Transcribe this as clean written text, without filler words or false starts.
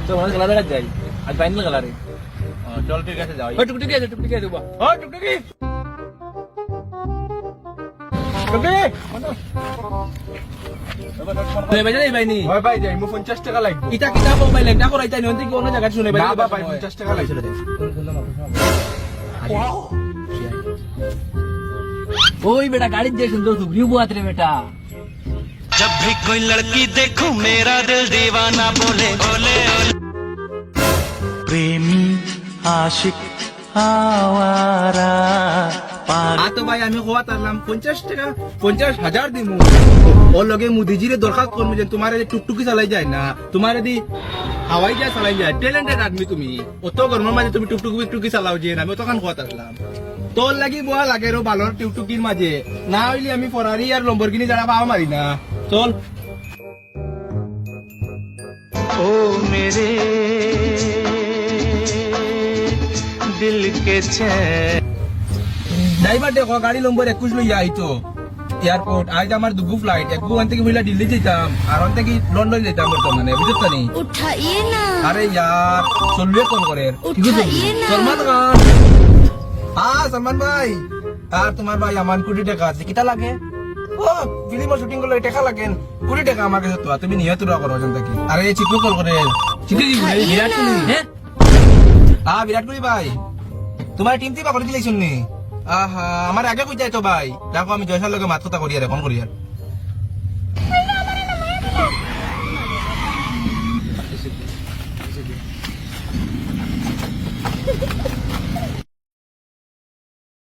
তো মানে কালারে যাই আর ফাইনাল কালারে চল ঠিক আছে যাও ওই টুকটুকি আছে টুকটুকি আছে ও টুকটুকি টুকটুকি শুনে ভাই যাই ভাই নি হয় ভাই যাই মু 50 টাকা লাগবে ইটা কিটা মোবাইল একটা করাইতা নি অন্তে কি অন্য জায়গা শুনে ভাই না ভাই 50 টাকা লাগবে ওই বেটা গাড়ি যে সুন্দর সুগ্রিউ বুয়াত রে বেটা जब भी कोई लड़की देखूं मेरा दिल दीवाना बोले ओले ओले प्रेमी आशिक आवारा आ तो भाई আমি কোয়া তারলাম 50 টাকা 50,000 দিমু ও লগে মুদিজিরে দরখাস্ত করমু যে তোমারে টুকটুকি চালাই যায় না তোমারে দি হাওয়াই যা চালাই যায় ট্যালেন্টেড আদমি তুমি অত গরমের মাঝে তুমি টুকটুকি চালাও যে আমি তখন কোয়া তারলাম তোর লাগি বুয়া লাগে রো ভালো টুকটুকির মাঝে না হইলে আমি ফরারি আর লম্বরগিনি যারা পাওয়া মারি না চল ओ मेरे दिल के चैन ড্রাইভার দেখো গাড়ি নম্বর 21 লইয়া আইতো এয়ারপোর্ট আজ আমার দুগু ফ্লাইট এক ওখান থেকে হইলা দিল্লি যেতাম আর ওখান থেকে লন্ডন যেতাম বর্তমানে বুঝছ নি उठाइए ना আরে यार চলবে কোন করে ঠিক আছে উঠাইয়ে না। সলমান খান সলমান ভাই আর তোমার ভাই আমার 20 টাকা আছে কিটা লাগে ও ফিল্মের শুটিং করলে টাকা লাগেন 20 টাকা আমার কাছে তো তুমি নিয়ে তোরা করো জানতা কি আরে চিকু কল করে চিকু কি বলে বিরাট কোহলি হ্যাঁ বিরাট কোহলি ভাই তোমার টিম থেকে করে দিলেই শুননি আহা আমার আগে কই যাই তো ভাই দেখো আমি জয়সার লগে মাত কথা করি আর এখন করি আর